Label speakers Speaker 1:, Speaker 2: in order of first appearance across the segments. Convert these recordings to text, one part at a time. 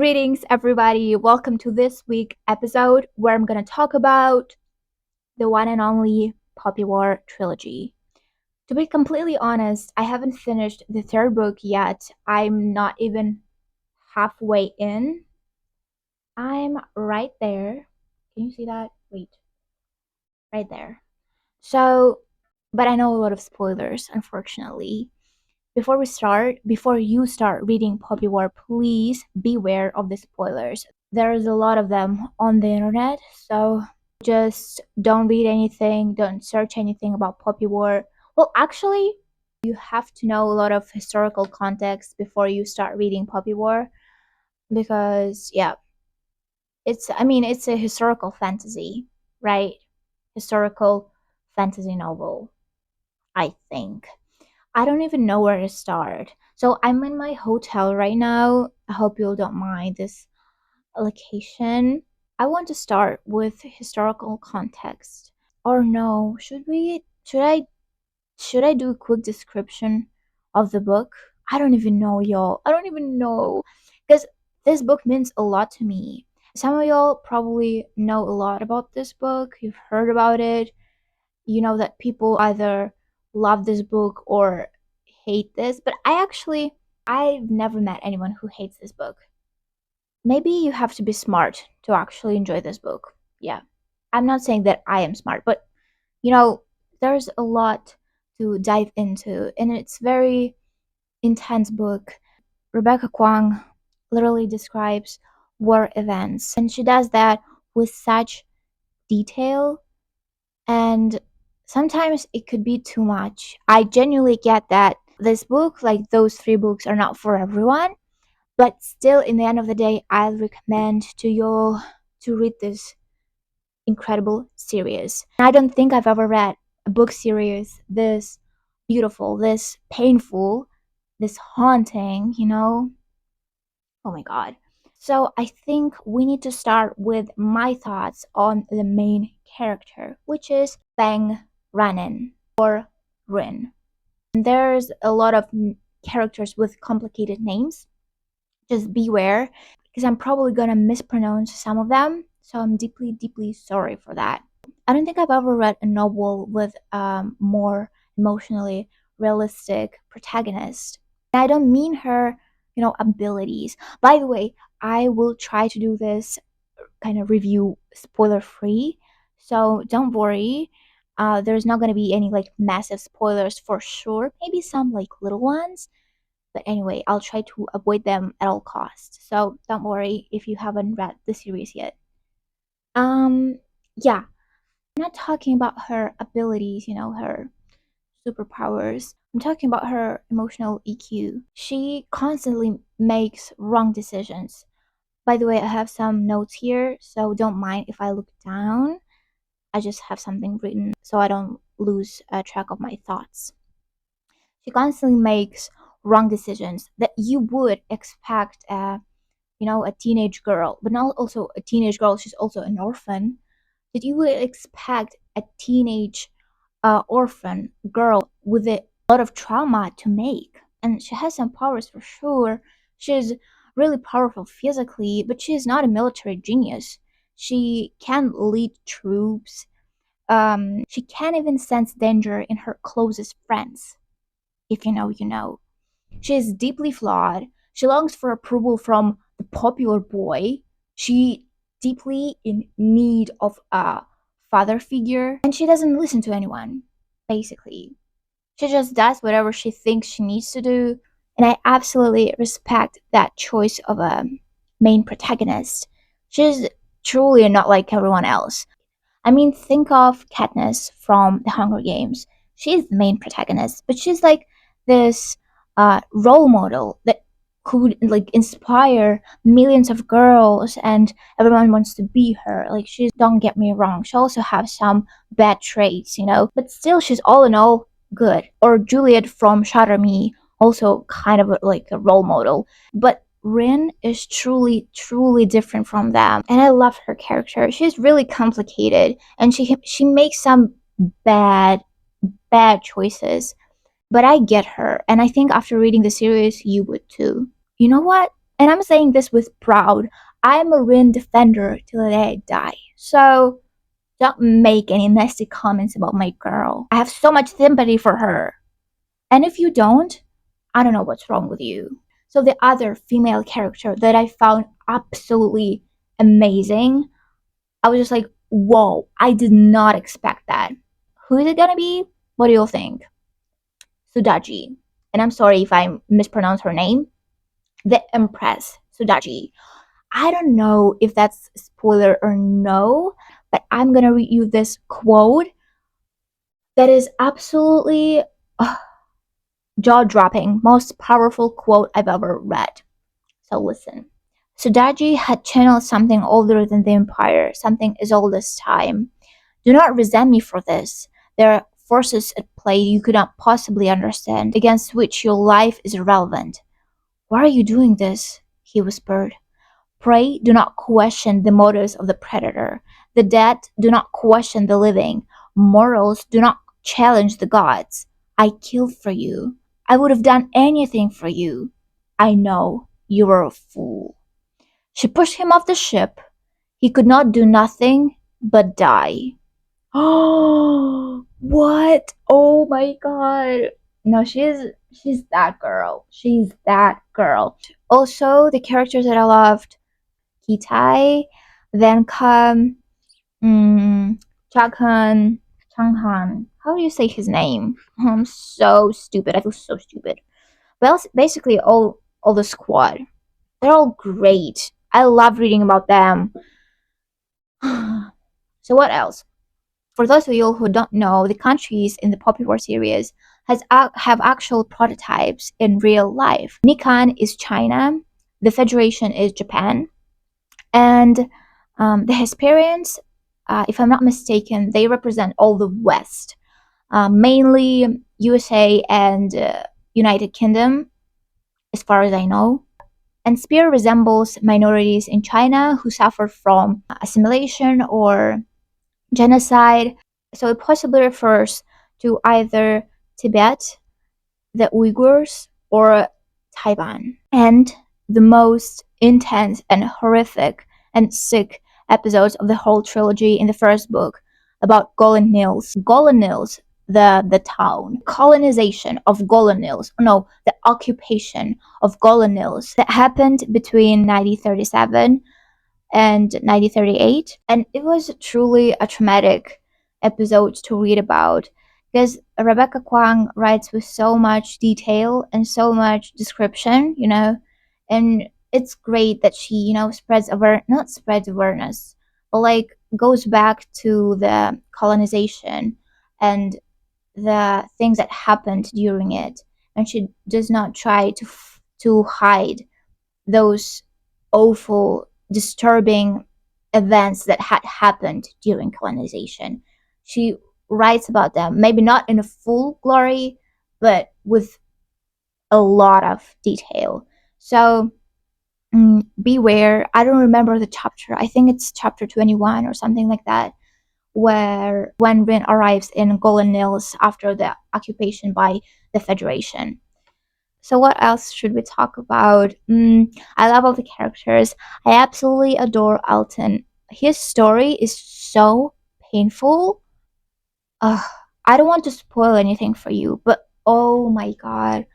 Speaker 1: Greetings, everybody. Welcome to this week episode where I'm going to talk about the one and only Poppy War trilogy. To be completely honest, I haven't finished the third book yet. I'm not even halfway in. I'm right there. Can you see that? Wait, right there. So, but I know a lot of spoilers, unfortunately. Before you start reading Poppy War, please beware of the spoilers. There's a lot of them on the internet, so just don't read anything, don't search anything about Poppy War. Well, actually, you have to know a lot of historical context before you start reading Poppy War because yeah, it's a historical fantasy, right? Historical fantasy novel, I think. I don't even know where to start. So I'm in my hotel right now. I hope you don't mind this location. I want to start with historical context. Or no, should I do a quick description of the book? I don't even know, y'all. I don't even know. Because this book means a lot to me. Some of y'all probably know a lot about this book. You've heard about it. You know that people either love this book or hate this, but I've never met anyone who hates this book. Maybe you have to be smart to actually enjoy this book. Yeah. I'm not saying that I am smart, but you know, there's a lot to dive into, and it's very intense book. Rebecca Kuang literally describes war events, and she does that with such detail, and sometimes it could be too much. I genuinely get that this book, like those three books, are not for everyone, but still, in the end of the day, I'll recommend to you to read this incredible series. I don't think I've ever read a book series this beautiful, this painful, this haunting. Oh my god. So I think we need to start with my thoughts on the main character, which is Bang Ranen or Rin. And there's a lot of characters with complicated names. Just beware, because I'm probably gonna mispronounce some of them. So I'm deeply, deeply sorry for that. I don't think I've ever read a novel with more emotionally realistic protagonist. I don't mean her abilities. By the way, I will try to do this kind of review spoiler free, so don't worry. There's not going to be any like massive spoilers for sure. Maybe some like little ones, but anyway, I'll try to avoid them at all costs. So don't worry if you haven't read the series yet. Um, yeah, I'm not talking about her abilities, her superpowers. I'm talking about her emotional EQ. She constantly makes wrong decisions. By the way, I have some notes here, so don't mind if I look down. I just have something written so I don't lose track of my thoughts. She constantly makes wrong decisions that you would expect a teenage girl, but not also a teenage girl, she's also an orphan, that you would expect a teenage orphan girl with a lot of trauma to make. And she has some powers for sure. She's really powerful physically, but she is not a military genius. She can lead troops. She can't even sense danger in her closest friends. If you know, you know. She is deeply flawed. She longs for approval from the popular boy. She deeply in need of a father figure, and she doesn't listen to anyone, basically. She just does whatever she thinks she needs to do, and I absolutely respect that choice of a main protagonist. She's truly not like everyone else. I mean, think of Katniss from The Hunger Games. She's the main protagonist, but she's like this role model that could like inspire millions of girls, and everyone wants to be her. Like, she, don't get me wrong, she also has some bad traits, but still, she's all in all good. Or Juliet from Shatter Me, also kind of like a role model, but Rin is truly, truly different from them, and I love her character. She's really complicated, and she makes some bad, bad choices. But I get her, and I think after reading the series, you would too. You know what? And I'm saying this with proud. I'm a Rin defender till the day I die. So don't make any nasty comments about my girl. I have so much sympathy for her. And if you don't, I don't know what's wrong with you. So the other female character that I found absolutely amazing, I was just like, whoa, I did not expect that. Who is it gonna be? What do you think? Sudaji. And I'm sorry if I mispronounce her name. The Empress Sudaji. I don't know if that's spoiler or no, but I'm gonna read you this quote that is absolutely jaw dropping, most powerful quote I've ever read. So listen. Sudaji had channeled something older than the Empire, something as old as time. Do not resent me for this. There are forces at play you could not possibly understand, against which your life is irrelevant. Why are you doing this? He whispered. Pray do not question the motives of the predator. The dead do not question the living. Morals do not challenge the gods. I killed for you. I would have done anything for you. I know you were a fool. She pushed him off the ship. He could not do nothing but die. Oh, what? Oh my god. No, she's that girl. She's that girl. Also, the characters that I loved, Kitai, then come Changhan. Changhan. How do you say his name? I'm so stupid. I feel so stupid. Well, basically all the squad. They're all great. I love reading about them. So what else? For those of you who don't know, the countries in the Poppy War series have actual prototypes in real life. Nikan is China, the Federation is Japan, and the Hesperians, if I'm not mistaken, they represent all the West, mainly USA and United Kingdom, as far as I know. And Spear resembles minorities in China who suffer from assimilation or genocide. So it possibly refers to either Tibet, the Uyghurs, or Taiwan. And the most intense and horrific and sick episodes of the whole trilogy in the first book about Golan Nils. Golan Nils, the town, colonization of Golan Nils, no, the occupation of Golan Nils that happened between 1937 and 1938. And it was truly a traumatic episode to read about because Rebecca Kuang writes with so much detail and so much description, and it's great that she, not spreads awareness, but like goes back to the colonization and the things that happened during it, and she does not try to hide those awful, disturbing events that had happened during colonization. She writes about them, maybe not in a full glory, but with a lot of detail. So beware. I don't remember the chapter. I think it's chapter 21 or something like that, where when Rin arrives in Golan Nils after the occupation by the Federation. So what else should we talk about? I love all the characters. I absolutely adore Alton. His story is so painful. Ugh, I don't want to spoil anything for you, but oh my god,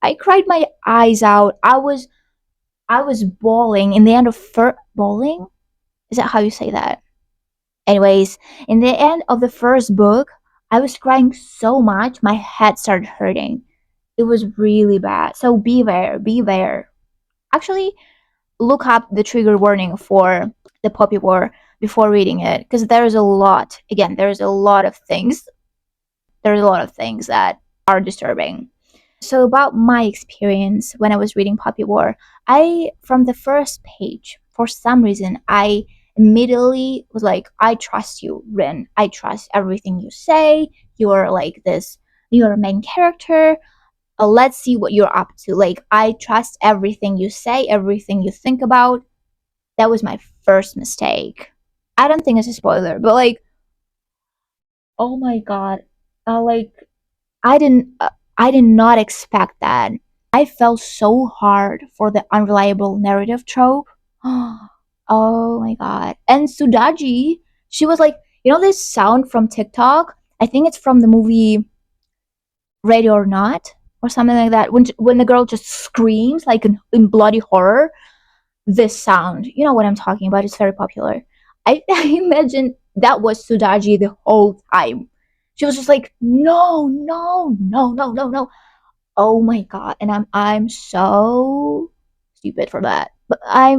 Speaker 1: I cried my eyes out. I was bawling in the end of bawling. Is that how you say that? Anyways, in the end of the first book, I was crying so much my head started hurting. It was really bad. So beware, beware. Actually, look up the trigger warning for the Poppy War before reading it, because there's a lot. Again, there's a lot of things. There's a lot of things that are disturbing. So about my experience when I was reading Poppy War, from the first page, for some reason, I immediately was like, I trust you, Rin. I trust everything you say. You're like this. You're a main character. Let's see what you're up to. Like, I trust everything you say, everything you think about. That was my first mistake. I don't think it's a spoiler, but like, oh my god, like I did not expect that. I fell so hard for the unreliable narrative trope. Oh my god. And Sudaji, she was like, this sound from TikTok? I think it's from the movie Ready or Not or something like that. When the girl just screams like in bloody horror, this sound. You know what I'm talking about. It's very popular. I imagine that was Sudaji the whole time. She was just like, no, no, no, no, no, no. Oh my god. And I'm so stupid for that. But I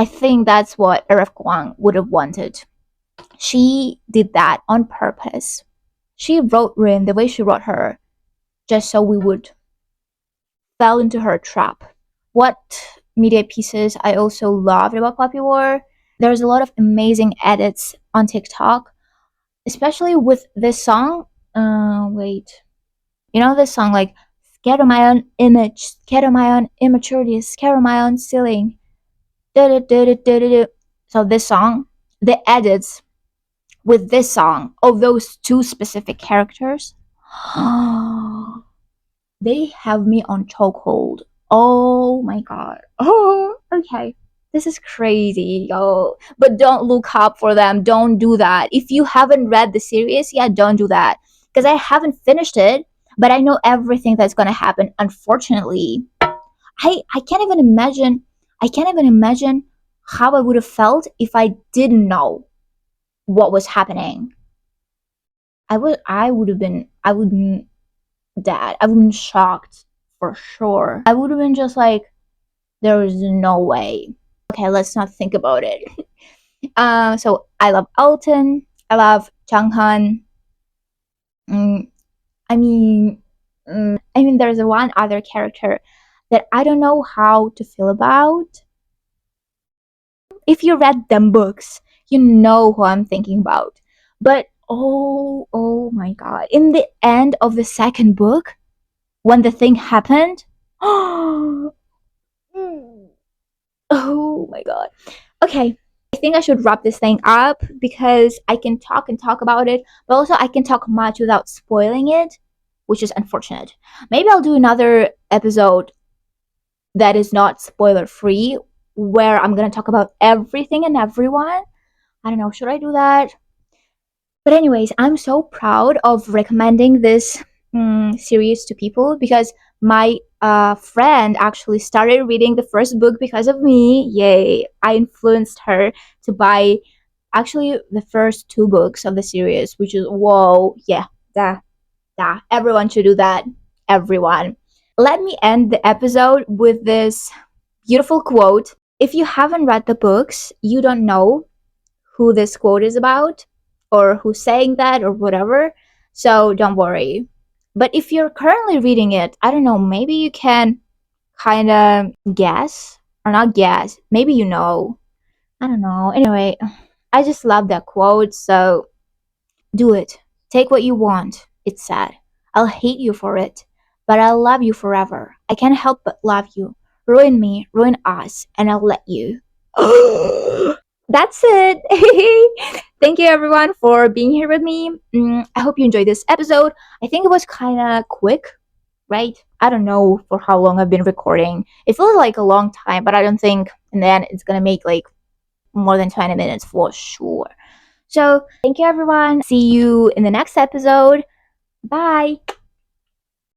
Speaker 1: think that's what RF Kuang would have wanted. She did that on purpose. She wrote Rin the way she wrote her, just so we would fell into her trap. What media pieces I also loved about Poppy War? There's a lot of amazing edits on TikTok, especially with this song. Wait, this song like "Scared of my own image, scared of my own immaturity, scared of my own ceiling." So this song, the edits with this song of those two specific characters, they have me on chokehold. Oh my god. Oh, okay. This is crazy, yo. But don't look up for them. Don't do that. If you haven't read the series, yeah, don't do that. Because I haven't finished it, but I know everything that's gonna happen. Unfortunately, I can't even imagine. I can't even imagine how I would have felt if I didn't know what was happening. I would have been dead. I would have been shocked for sure. I would have been just like, there is no way. Okay, let's not think about it. So I love Alton. I love Changhan. Mm, I mean, there's one other character that I don't know how to feel about. If you read them books, you know who I'm thinking about. But oh my god! In the end of the second book, when the thing happened, oh my god. Okay, I think I should wrap this thing up because I can talk and talk about it, but also I can talk much without spoiling it, which is unfortunate. Maybe I'll do another episode that is not spoiler free where I'm gonna talk about everything and everyone. I don't know, should I do that? But anyways, I'm so proud of recommending this series to people because my friend actually started reading the first book because of me. Yay! I influenced her to buy actually the first two books of the series, which is whoa, yeah, that everyone should do that. Everyone. Let me end the episode with this beautiful quote. If you haven't read the books, you don't know who this quote is about or who's saying that or whatever. So don't worry. But if you're currently reading it, I don't know, maybe you can kind of guess or not guess. Maybe you know. I don't know. Anyway, I just love that quote. So do it. Take what you want. It's sad. I'll hate you for it, but I'll love you forever. I can't help but love you. Ruin me, ruin us, and I'll let you. That's it. Thank you everyone for being here with me. I hope you enjoyed this episode. I think it was kind of quick, right? I don't know for how long I've been recording. It feels like a long time, but I don't think in the end it's gonna make like more than 20 minutes for sure. So thank you everyone. See you in the next episode. Bye.